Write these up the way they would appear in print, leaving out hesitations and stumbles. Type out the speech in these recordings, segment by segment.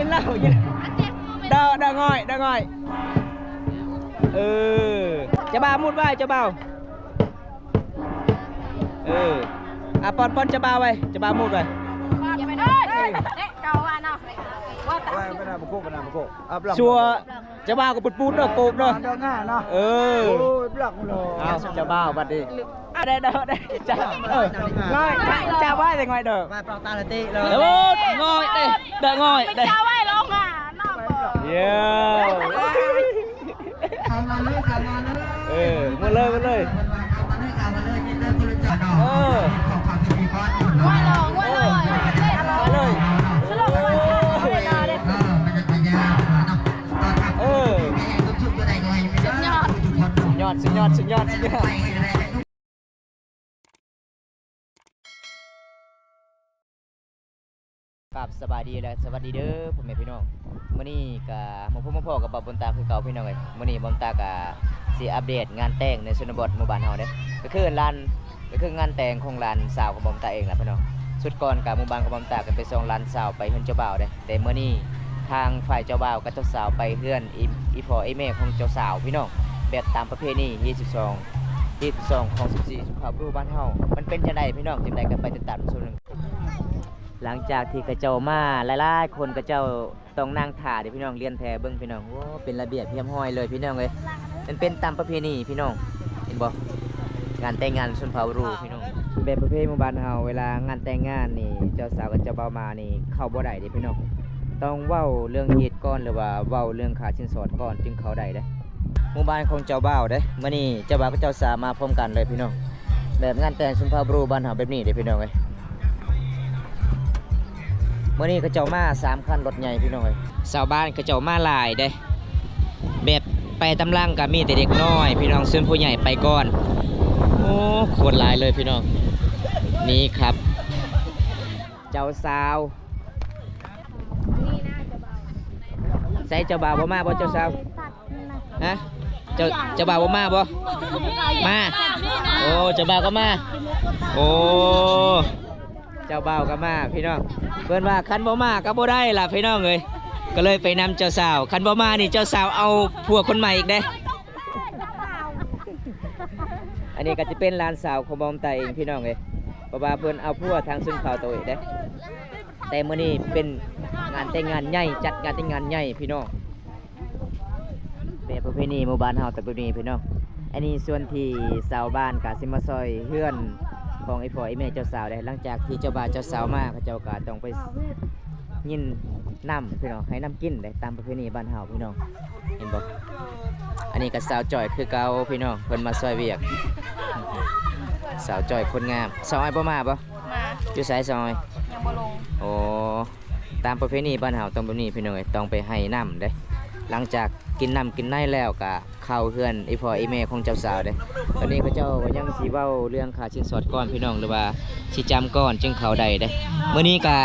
นเหล้ากินเดาง่อยจะบ่าวมุดไว้จะบ่าวปอนจะบ่าวไว้จะบ่าวมุดไว้อย่าไปด้วยเก่าอ่ะเนาะไปนาบุกไปนาบุกชัวจะบ่าวกับปูดเนาะโกบเนาะเดินง่ายเนาะโอ้ยบลักเลยเอาจะบ่าวบัดนี้ได้จะง่อยจะไหวแต่ง่อยเด้อมาปลอกตาละตีเลยง่อยเด้ง่อยเด้จะไหวลงอ่ะน้องเย้มาเลยสุดยอดครับสบายดีและสวัสดีเด้อพ่อแม่พี่น้องมื้อนี้ก็มาพบมาพอกับบ่าวบนตาคือเก่าพี่น้องเอ้ยมื้อนี้บ่าวตาก็สิอัปเดตงานแต่งในชนบทหมู่บ้านเฮาเด้ก็คืองานแต่งของหลานสาวของบ่าวตาเองล่ะพี่น้องสุดก่อนกับหมู่บ้านของบ่าวตาก็ไปส่งหลานสาวไปเฮือนเจ้าบ่าวเด้แต่มื้อนี้ทางฝ่ายเจ้าบ่าวกับเจ้าสาวไปเฮือนอีพ่ออีแม่ของเจ้าสาวพี่น้องแบบตามประเพณี22ของ14สุภาพบุรุษบ้านเฮามันเป็นจังได๋พี่น้องจังได๋ก็ไปติดตามส่วนนึงหลังจากที่กระเจ้ามาหลายๆคนกระเจ้าต้องนั่งถ่าเดี๋ยวพี่น้องเรียนแถเบิ่งพี่น้องโอ้เป็นระเบียบเรียบร้อยเลยพี่น้องเอ้ยมันเป็นตามประเพณีพี่น้องเห็นบ่งานแต่งงานชนเผ่ารูพี่น้องแบบประเพณีหมู่บ้านเฮาเวลางานแต่งงานนี่เจ้าสาวกับเจ้าบ่าวมานี่เข้าบ่ได้เด้พี่น้องต้องเว้าเรื่องเหตุก่อนหรือว่าเว้าเรื่องค่าสินสอดก่อนจึงเข้าได้เด้หมู่บ้านของเจ้าบ่าวเด้มื้อนี้เจ้าบ่าวกับเจ้าสาวมาพร้อมกันเลยพี่น้องแบบงานแต่งชนเผ่ารูบ้านเฮาแบบนี้เด้พี่น้องเอ้ยมื้อนี้เขาเจ้ามา3คันรถใหญ่พี่น้องเอ้ยชาวบ้านเขาเจ้ามาหลายเด้แบบไปตำลังก็มีแต่เด็กน้อยพี่น้องส่วนผู้ใหญ่ไปก่อนโอ้โคตรหลายเลยพี่น้องนี่ครับเจ้าสาวใส่เจ้าบ่าวบ่มาบ่เจ้าสาวฮะเจ้าบ่าวบ่มาบ่มาโอ้เจ้าบ่าวก็มาโอ้เจ้าบ่าวก็มาพี่น้องเพิ่นว่าคันบ่มาก็บ่ได้ล่ะพี่น้องเอ้ยก็เลยไปนำเจ้าสาวคันบ่มานี่เจ้าสาวเอาผัวคนใหม่อีกเด้อันนี้ก็จะเป็นหลานสาวของบ่าวตาเองพี่น้องเอ้ยเพราะว่าเพิ่นเอาผัวทางชนเผ่าตัวเองเด้แต่มื้อนี้เป็นงานแต่งงานใหญ่จัดงานแต่งงานใหญ่พี่น้องแบบประเพณีหมู่บ้านเฮาแต่แบบนี้พี่น้องอันนี้ส่วนที่ชาวบ้านก็สิมาซอยเฮือนของไอ้พ่อไอ้แม่เจ้าสาวได้หลังจากที่เจ้าบ่าวเจ้าสาวมาเขาเจ้าก็ต้องไปยินน้ำพี่น้องให้น้ำกินได้ตามประเพณีบ้านเฮาพี่น้องเห็นบ่อันนี้ก็สาวจ่อยคือเก่าพี่น้องเพิ่นมาซอยเวียกสาวจ่อยคนงามสาวอ้อยบ่มาบ่อยู่ไสสาวอ้อยยังบ่ลงโอ้ตามประเพณีบ้านเฮาต้องแบบนี้พี่น้องต้องไปให้น้ำเด้หลังจากกินน้ำกินในแล้วก็เข้าเฮือนไอ้พ่อไอ้แม่ของเจ้าสาวเด้ตอนนี้เขาเจ้าก็ยังสิเว้าเรื่องค่าสินสอดก่อนพี่น้องหรือว่าสิจำก่อนจึงเข้าได้เด้มื้อนี้ก็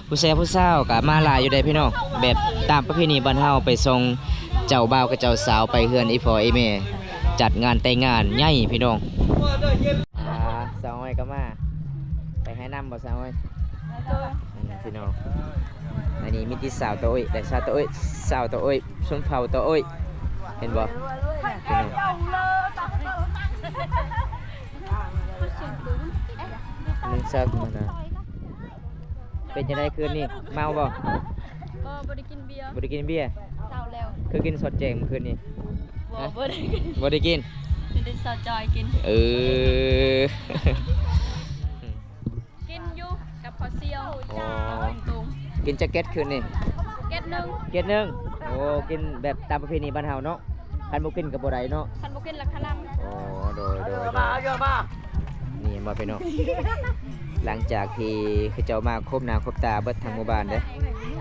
ผู้แซ่ผู้สาวก็มาหลายอยู่ได้พี่น้องแบบตามประเพณีบ้านเฮาไปส่งเจ้าบ่าวกับเจ้าสาวไปเฮือนไอ้พ่อไอ้แม่จัดงานแต่งงานใหญ่พี่น้องสาวอ้อยก็มาไปให้น้ำบ่สาวอ้อยพี่น้องอันนี้มีที่สาวตัวอ้อยแต่สาวตัวอ้อยชนเผ่าตัวอ้อยเห็นบ่พี่น้องมึงซักมานะเป็นยังไงคืนนี้เมาบ่บ่ได้กินเบียร์บ่ได้กินเบียร์เช้าแล้วคือกินสดแจงเมื่อคืนนี้บ่ได้กินบ่ได้กินได้สาวจอยกินกินอยู่กับพอเซียวตุงกินแจ็คเก็ตคืนนี้เก็ตหนึ่งโอ้กินแบบตามประเพณีบ้านเฮาเนาะคันบ่กินก็บ่ได้เนาะคันบ่กินละคะนำโอ้โดยนี่มาพี่น้องหลังจากที่เขาเจ้ามาครบหน้าครบตาเบิดทั้งหมู่บ้านเด้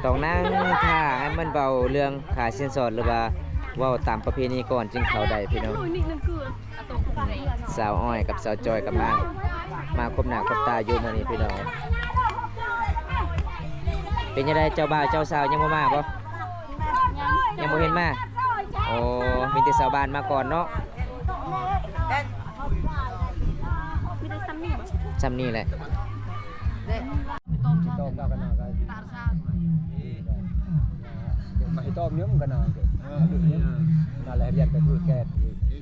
ต้องนั่งท่าให้มันเบาเรื่องค่าสินสอดหรือว่าเว้าตามประเพณีก่อนจึงเข้าได้พี่น้องสาวอ้อยกับสาวจอยกับมาครบหน้าครบตาอยู่มื้อนี้พี่น้องเป็นยังไงเจ้าบ่าวเจ้าสาวยังบ่มาบ่ยังบ่เห็นมาโอ้มีแต่ชาวบ้านมาก่อนเนาะมีแต่ซ้ำนี่ซ้ำนี่แหละ mà hay tôm nhúng cái nào kì nào lại hiện cái cùi kẹt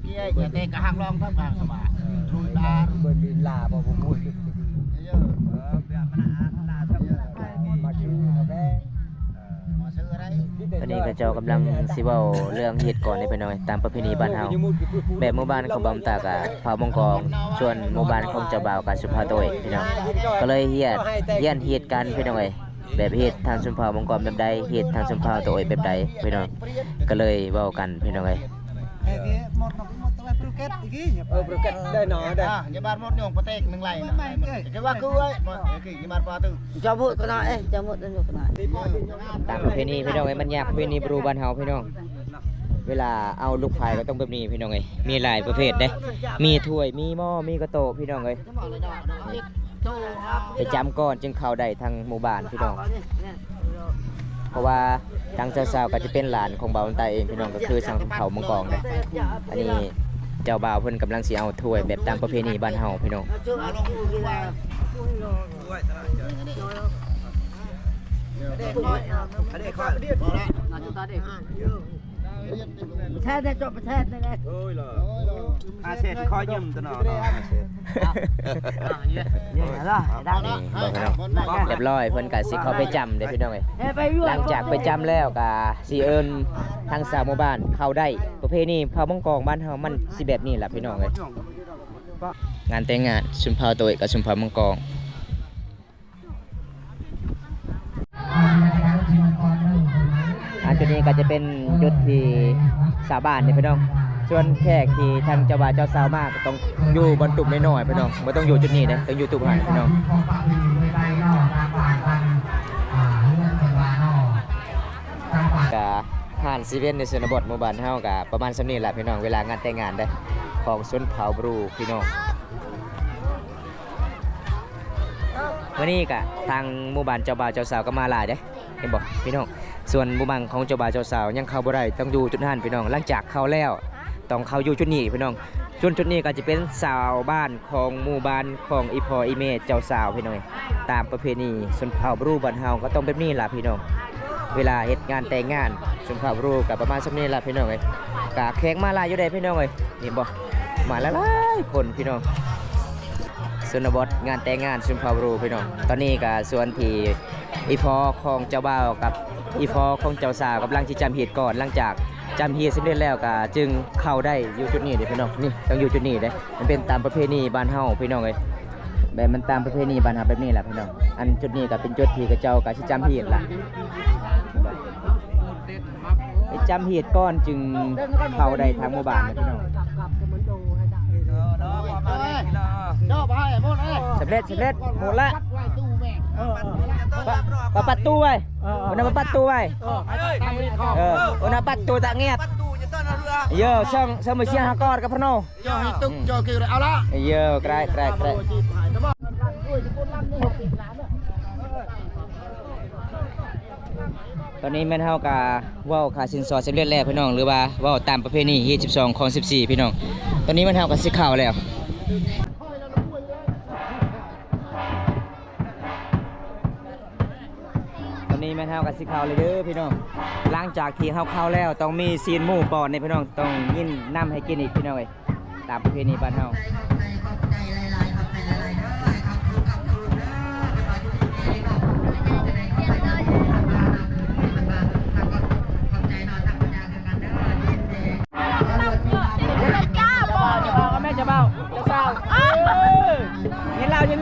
kia nhà tê cả hàng long thấp hàng sầm à rồi ta bên đi là bao vùng mùi được mà chứ nó bé ตอนนี้ก็เจ้ากำลังสิเว้าเรื่องเฮ็ดก่อนได้ไปหน่อยตามประเพณีบ้านเฮาแบบหมู่บ้านของบ่าวตากะเผามังกรส่วนหมู่บ้านของเจ้าบ่าวกับสุภาโตยพี่น้องก็เลยเฮียนเฮ็ดกันพี่น้องเอ้ยแบบเฮ็ดทางสุภามังกรแบบใดเฮ็ดทางสุภาโตยแบบใดพี่น้องก็เลยเว้ากันพี่น้องเอ้ย broket đây nó đây nhà bạn một nhông patek nâng lại cái ba cứ ấy cái nhà bạn qua từ cho vội cái này cho vội cái này ตามประเพณีพี่น้องเอ้ยมันยากประเพณีบรูบ้านเฮาพี่น้องเวลาเอาลูกไฟก็ต้องแบบนี้พี่น้องเอ้ยมีหลายประเภทเด้มีถ้วยมีหม้อมีกระโตะพี่น้องเอ้ยไปจำก่อนจึงเข้าได้ทางหมู่บ้านพี่น้องเพราะว่าทางสาวๆก็จะเป็นหลานของบ่าวตาเองพี่น้องก็คือสังเผามังกรเด้อันนี้เจ้าบ่าวเพิ่นกำลังสิเอาถ้วยแบบตามประเพณีบ้านเฮาพี่น้อง thế cho thế này set kho nhầm tao nó นี่ล่ะได้ นี่บอกพี่น้องเรียบร้อยเพิ่นก็สิเข้าไปจำเด้อพี่น้องเอ้ย ไป หลังจากไปจำแล้วก็สิเอิ้นทางสาวหมู่บ้านเข้าได้ประเพณีเผามังกรบ้านเฮามันสิแบบนี้ล่ะพี่น้องเอ้ยงานแต่งงานชุมเผาโตยกับชุมเผามังกรอันจุดนี้ก็จะเป็นจุดที่สาบานนี่พี่น้องส่วนแขกที่ทางเจ้าบ่าวเจ้าสาวมากต้องอยู่บนตุ่มน้อยๆพี่น้องบ่ต้องอยู่จุดนี้เด้ต้องอยู่ตุ่มหันพี่น้องก็ผ่านซีเว่นในชนบทหมู่บ้านเฮาก็ประมาณส่ำนี้แหละพี่น้องเวลางานแต่งงานเด้ของชนเผ่าบรูพี่น้องวันนี้ก็ทางหมู่บ้านเจ้าบ่าวเจ้าสาวก็มาหลายเด้เห็นบ่พี่น้องส่วนหมู่บ้านของเจ้าบ่าวเจ้าสาวยังเข้าบ่ได้ต้องอยู่จุดนั้นพี่น้องหลังจากเข้าแล้วต้องเข้าอยู่จุดนี้พี่น้องส่วนจุดนี้ก็จะเป็นสาวบ้านของหมู่บ้านของอีพ่ออีแม่เจ้าสาวพี่น้องตามประเพณีชนเผ่าบรูบ้านเฮาก็ต้องแบบนี้ล่ะพี่น้องเวลาเฮ็ดงานแต่งงานชนเผ่าบรูก็ประมาณส่ำนี้ล่ะพี่น้องเอ้ยก็แขกมาหลายอยู่ได้พี่น้องเอ้ยเห็นบ่มาหลายๆคนพี่น้องชนบทงานแต่งงานชนเผ่าบรูพี่น้องตอนนี้ก็ส่วนที่อีพ่อของเจ้าบ่าวกับอีพ่อของเจ้าสาวกำลังที่จำเหตุก่อนหลังจากจำเหตุสำเร็จแล้วก็จึงเข้าได้อยู่จุดนี้เด้พี่น้องนี่ต้องอยู่จุดนี้เด้มันเป็นตามประเพณีบ้านเฮาพี่น้องเอ้ยแบบมันตามประเพณีบ้านเฮาแบบนี้แหละพี่น้องอันจุดนี้ก็เป็นจุดที่กระเจ้าก็สิจำเหตุล่ะไปจำเหตุก่อนจึงเข้าได้ทางหมู่บ้านนะพี่น้อง cho ba hai mốt đấy สำเร็จหมดละปัดตู้ไว้วันนั้นปัดตู้ไว้วันนั้นปัดตู้ตะเงียบเยอะช่างมือเชียร์ฮากอดกับพโน cho hai tung cho kêu lại ao đó เยอะไกลตอนนี้แม่นเฮากะว่าวขาสินสอดสำเร็จแล้วพี่น้องหรือว่าว่าวตามประเพณีฮี12ของ14พี่น้องตอนนี้แม่นเฮาก็สิเข้าแล้วตอนนี้แม่นเฮาก็สิเข้าเลยเด้อพี่น้องหลังจากที่เฮาเข้าแล้วต้องมีซีนหมูปอนในพี่น้องต้องยินน้ำให้กินอีกพี่น้องเอ้ยตามประเพณีบ้านเฮา จะเบาจะเศร้ายินเล่ายิน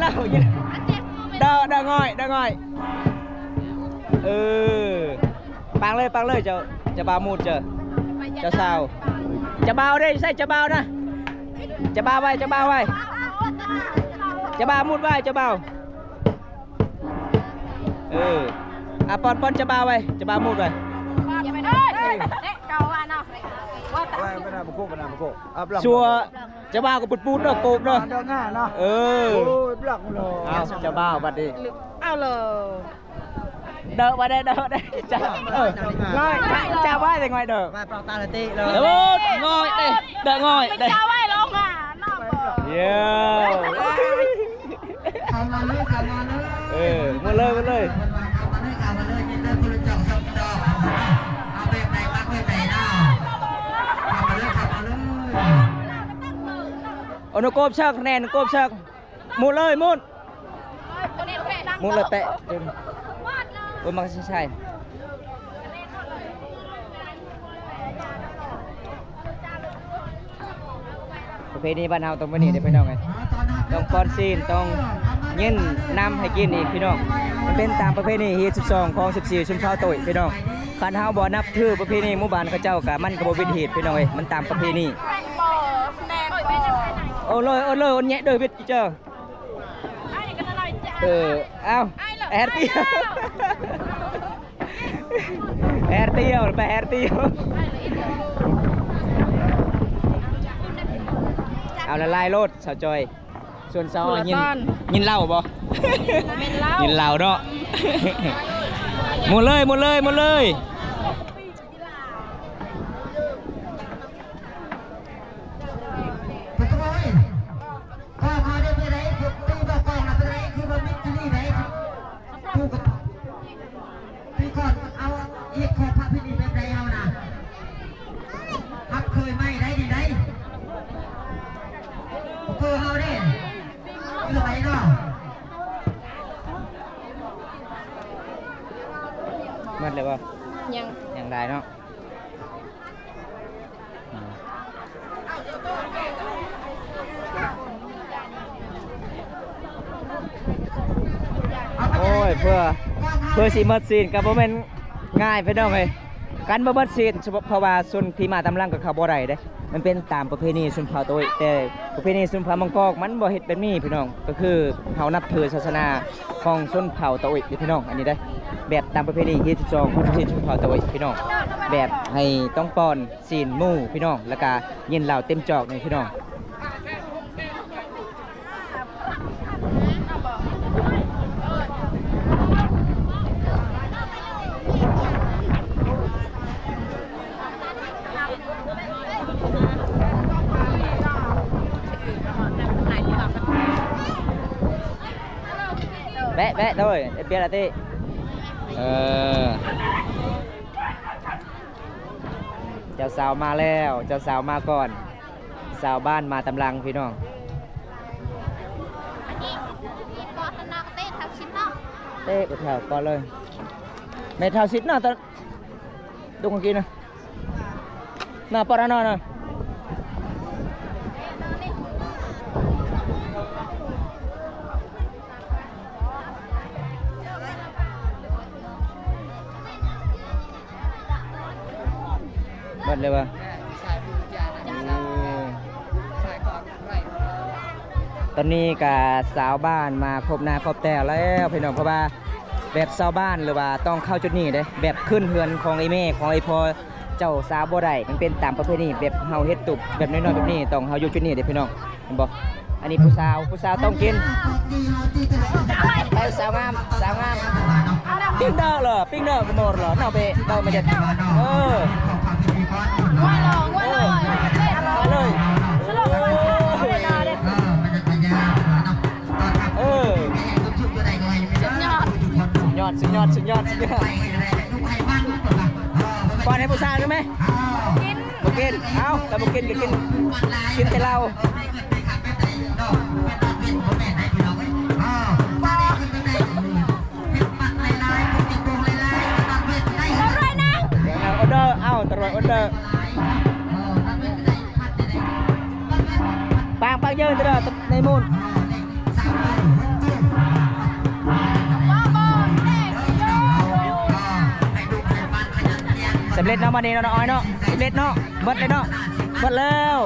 เดาง่อยปังเลยจะเบามูดจะเศร้าจะเบาได้ใช่จะเบานะจะเบาไว้จะเบามูดไว้จะเบาปอนจะเบาไว้จะเบามูดไว้ชัวจะบ้ากับปูดเนาะโกบเนาะเอาจะบ้าบัดนี้เอาเลยเดอะมาได้จะง่อยจะไหวแต่ง่อยเดอะ vai vào ta là tê rồi เดอะง่อยเดอะง่อยเดอะ จะไหวลงอ่ะน้องบอก เย้มาเลย นโกบเชิกคะแนนโกบเชิกมุดเลยมุดมุดเลยแปะเต็มโอ้ยมันใช่ประเพณีบ้านเฮาต้องมานี่เด้อพี่น้องไงต้องป้อนซีนต้องยินนำให้กินอีกพี่น้องมันเป็นตามประเพณีฮีท12ของ14ชุมเผ่าโตยพี่น้องคันเฮาบ่นับถือประเพณีหมู่บ้านเขาเจ้าก็มันก็บ่เป็นเหตุพี่น้องเอ้ยมันตามประเพณีโอ้เลยโอนแยะเด้อพี่เจ้าเอ้าแอร์เตียวแอร์เตียวไปแอร์เตียวเอาละลายโลดสาวจอยส่วนสาวยินเหล้าบ่ยินเหล้าเนาะหมดเลยหมดเลยป่ะยังได้เนาะโอ้ยเพื่อสิมัดซีนกับบ่แม่นง่ายไปน้องเอ้ยกันบ่มัดซีนเพราะว่าส่วนที่มาตำลังกับเขาบ่ได้เด้มันเป็นตามประเพณีชนเผ่าโตยแต่ประเพณีชนเผ่ามังกอกมันบ่เฮ็ดแบบนี้พี่น้องก็คือเฮานับถือศาสนาของชนเผ่าโตยพี่น้องอันนี้ได้แบบตามประเพณีฮีท12ของชนเผ่าโตยพี่น้องแบบให้ต้องป้อนซีนหมู่พี่น้องแล้วก็ยินเหล้าเต็มจอกนี่พี่น้องแบะthôi biết là thếเจ้าสาวมาแล้วเจ้าสาวมาก่อนสาวบ้านมาตำลังพี่น้องเตะกดแถวก่อนเลยไม่เท่าสิบน่ะตอนดูคนกินนะน่ะปอร์น่ะหมดเลยว่ะตอนนี้กับสาวบ้านมาครบหน้าครบแต่แล้วพี่น้องเพราะว่าแบบสาวบ้านหรือว่าต้องเข้าจุดนี้เด้แบบขึ้นเฮือนของไอ้แม่ของไอ้พ่อเจ้าสาวบ่ได้มันเป็นตามประเพณีแบบเฮาเฮ็ดตุบแบบน้อยๆแบบนี้ต้องเฮาอยู่จุดนี้เด้พี่น้องเห็นบ่อันนี้ผู้สาวต้องกินไปสาวงามปิ้งเด้อเหรอปิ้งเด้อก็หมดเหรอเนาะไปเด้อไม่ได้ว่าเลยสุดยอดก่อนให้ผู้ชายใช่ไหมกินเอาแต่บุกินแต่เราออเดอร์เอาตรวจออเดอร์ปังเยอะตรวจในมูลสำเร็จเนาะมาดีเนาะอ้อยเนาะสำเร็จเนาะหมดเลยเนาะหมดแล้ว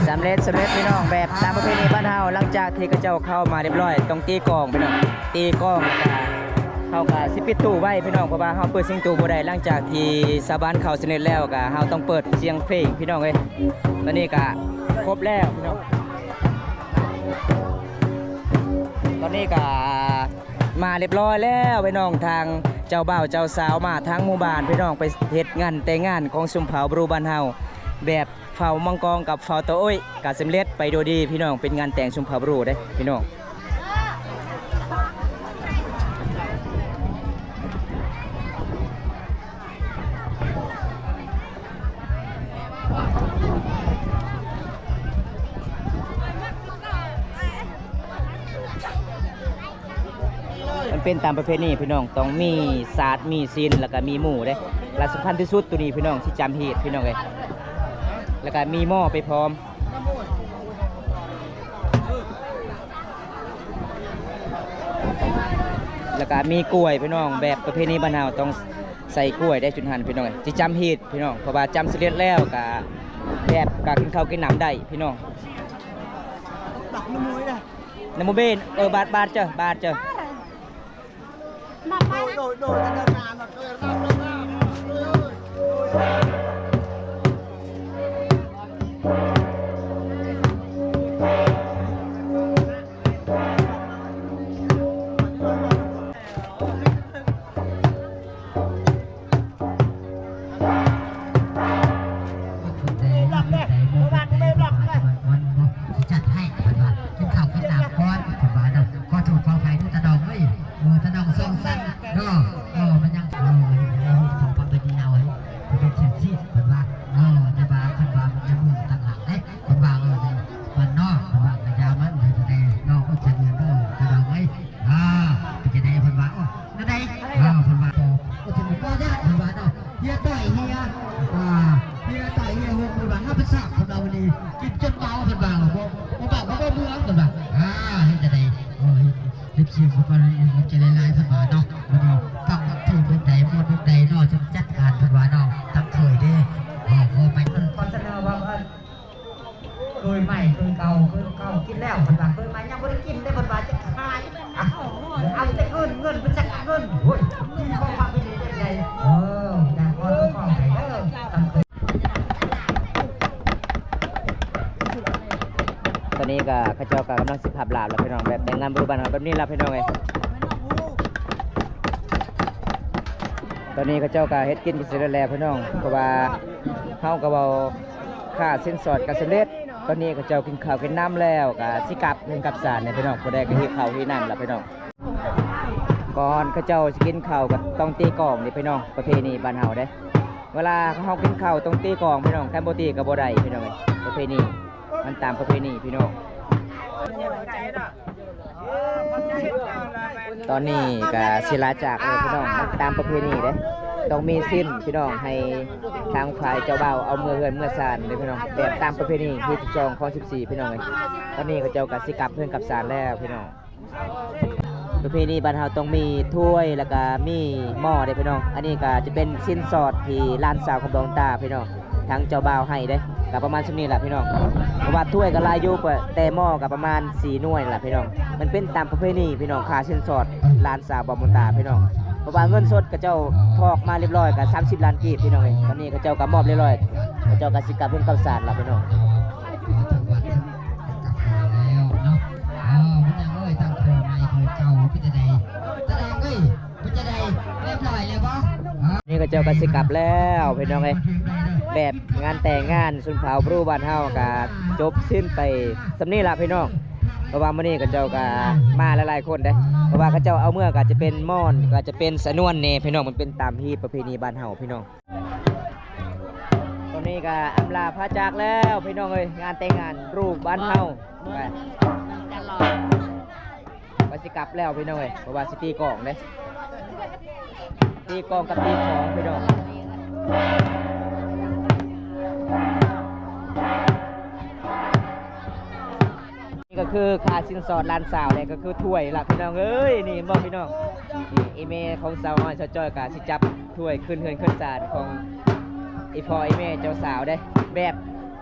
สำเร็จพี่น้องแบบตามประเพณีบ้านเฮาหลังจาก ที่เขาเจ้าเข้ามาเรียบร้อยต้องตีกลองพี่น้องตีกลองแล้วก็เฮาก็สิปิดตู้ไว้พี่น้องเพราะว่าเฮาเปิดเสียงตู้บ่ได้หลังจากที่สาบานเข้าสนิทแล้วก็เฮาต้องเปิดเสียงเพลงพี่น้องเอ้ยตอนนี้ก็ครบแล้วพี่น้องตอนนี้ก็มาเรียบร้อยแล้วพี่น้องทางเจ้าบ่าวเจ้าสาวมาทั้งหมู่บ้านพี่น้องไปเฮ็ดงานแต่งงานของชุมเผาบรูบ้านเฮาแบบเฝ้ามังกรกับเฝ้าตะอ้อยก็สำเร็จไปโดยดีพี่น้องเป็นงานแต่งชุมเผาบรูเด้พี่น้องมันเป็นตามประเพณีพี่น้องต้องมีศาสตร์มีศีลแล้วก็มีหมู่เด้และสำคัญที่สุดตัวนี้พี่น้องที่จำเหตุพี่น้องเลยแล้วก็มีหม้อไปพร้อมแล้วก็มีกล้วยพี่น้องแบบประเพณีบ้านเฮาต้องใส่กล้วยได้จุนหันพี่น้องที่จำเหตุพี่น้องเพราะว่าจำเสร็จแล้วก็แบบก็กินข้าวกินน้ำได้พี่น้องน้ำมูเบนบาทเจ้าบาทเจ้าđổi cái đơn nào mà tôiตอนนี้ก็ข้าเจ้าก็กำลังสิบหับลาบแล้วพี่น้องแบบแต่งงานบริบาลแบบนี้แล้วพี่น้องไงตอนนี้ข้าเจ้าก็เฮ็ดกินกินเสร็จแล้วพี่น้องเพราะว่าเฮาก็เว้าค่าสินสอดก็สำเร็จตอนนี้ข้าเจ้ากินข้าวกินน้ำแล้วก็สิกลับเงินกับสารเนี่ยพี่น้องบ่ได้ก็เฮ็ดข้าวเฮ็ดน้ำแล้วพี่น้องก่อนข้าเจ้าสิกินข้าวก็ต้องตีกลองนี่พี่น้องประเพณีบ้านเฮาเด้เวลาเฮากินข้าวต้องตีกลองพี่น้องถ้าบ่ตีก็บ่ได้พี่น้องเอ้ยประเพณีมันตามประเพณีพี่น้องตอนนี้ก็ศิลาจากเลยพี่น้องมันตามประเพณีเด้ต้องมีสิ้นพี่น้องให้ทางฝ่ายเจ้าบ่าวเอาเมื่อเฮือนเมื่อศาลเลยพี่น้องแบบตามประเพณีที่12ข้อ14พี่น้องเลยตอนนี้เขาเจ้าก็สิกลับเฮือนกับศาลแล้วพี่น้องประเพณีบ้านเฮาต้องมีถ้วยแล้วก็มีหม้อเด้พี่น้องอันนี้ก็จะเป็นสิ้นสอดที่ลานสาวของดวงตาพี่น้องทางเจ้าบ่าวให้เด้ก็ประมาณชั่วนี้แหละพี่น้องเพราะว่าถ้วยก็ลายยุบแต่หม้อก็ประมาณ4หน่วยแหละพี่น้องมันเป็นตามประเพณีพี่น้องค่าสิ้นสอดลานสาวบอมตาพี่น้องเพราะว่าเงินสดก็เจ้าทอกมาเรียบร้อยกับ30 ล้านกีบพี่น้องเองตอนนี้ก็เจ้าก็มอบเรียบร้อยก็เจ้าก็สิกลับเพิ่นกับศาลล่ะพี่น้องนี่ก็เจ้าก็สิกลับแล้วพี่น้องเอ้ยแบบงานแต่งงานสุนเผาบรูบ้านเฮาก็จบสิ้นไปสำนี้ล่ะพี่น้องเพราะว่ามื้อนี้ก็เจ้าก็มาหลายๆคนเด้เพราะว่าเขาเจ้าเอาเมื่อก็จะเป็นม่อนก็จะเป็นสะนวนนี่พี่น้องมันเป็นตามที่ประเพณีบ้านเฮาพี่น้องตอนนี้ก็อำลาพระจากแล้วพี่น้องเอ้ยงานแต่งงานรูปบ้านเฮาก็สิกลับแล้วพี่น้องเอ้ยเพราะว่าสิตีกลองเด้ตีกลองกับตีของพี่น้องนี่ก็คือค่าสินสอดล้านสาวเนี่ยก็คือถ้วยล่ะพี่น้องเอ้ยนี่บอกพี่น้องนี่อีเมของสาวน้อยชาวจ้อยก็สิจับถ้วยขึ้นเฮือนขึ้นศาลของอีพ่ออีเมเจ้าสาวเด้แบบ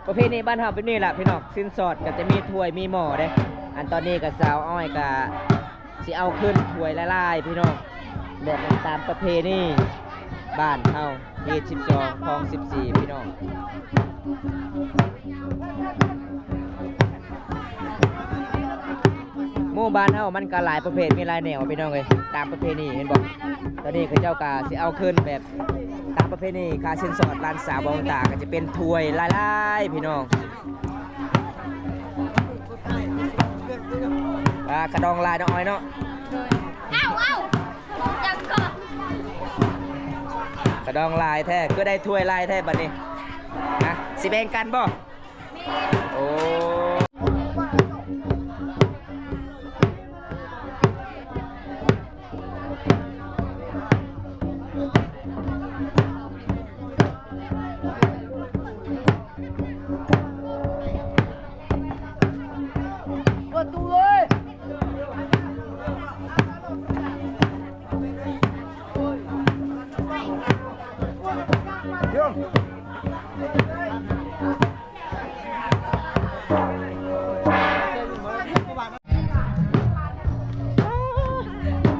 ประเพณีบ้านเฮาเป็นนี่ล่ะพี่น้องสินสอดก็จะมีถ้วยมีหม้อเด้ อันตอนนี้กับสาวอ้อยกับสิเอาขึ้นถ้วยละลายพี่น้องแบบตามประเพณีบ้านเฮาเขต12คลอง14พี่น้องหมู่บ้านเฮามันก็หลายประเภทมีหลายแนวพี่น้องเอ้ยตามประเพณีเห็นบ่ตอนนี้เขาเจ้าก็สิเอาขึ้นแบบตามประเพณีคาเส้นสอดร้านสาวบองตาก็จะเป็นถ้วยละลายพี่น้องกระดองลายน้องอ้อยเนาะ เอ้าจังก่อน กระดองลายแท้ก็ได้ถ้วยลายแท้บัดนี้นะสิแบ่งกันบ่โอ้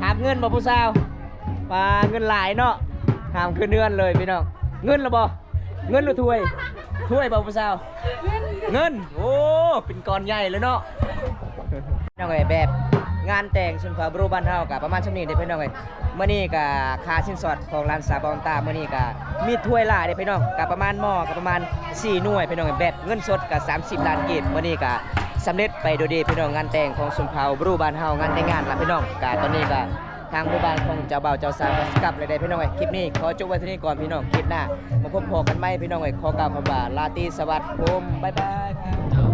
หามเงินบ่ผู้สาวปลาเงินหลายเนาะหามขึ้นเดือนเลยพี่น้องเงินหรือบ่เงินหรือถ้วยถ้วยบ่ผู้สาวเงินโอ้เป็นก้อนใหญ่เลยเนาะน้องเอ้ยแบบงานแต่งชนเผ่าบรูบ้านเฮากับประมาณชั่วนี้เด้พี่น้องเอ้ยมื้อนี้ก็ค่าสินสอดของร้านสาบองตามื้อนี้ก็มีถ้วยหลายเด้พี่น้องก็ประมาณหม้อก็ประมาณ4หน่วยพี่น้องเอ้ยแบบเงินสดก็30ล้านกีบมื้อนี้ก็สำเร็จไปโดยดีพี่น้องงานแต่งของชนเผ่าบรูบ้านเฮางานแต่งงานล่ะพี่น้องก็ตอนนี้ก็ทางหมู่บ้านของเจ้าบ่าวเจ้าสาวก็กลับเลยได้พี่น้องเอ้ยคลิปนี้ขอจบไว้เท่านี้ก่อนพี่น้องคลิปหน้ามาพบกันใหม่พี่น้องเอ้ยขอกล่าวคำว่าลาตรีสวัสดิ์ผมบ๊ายบายครับ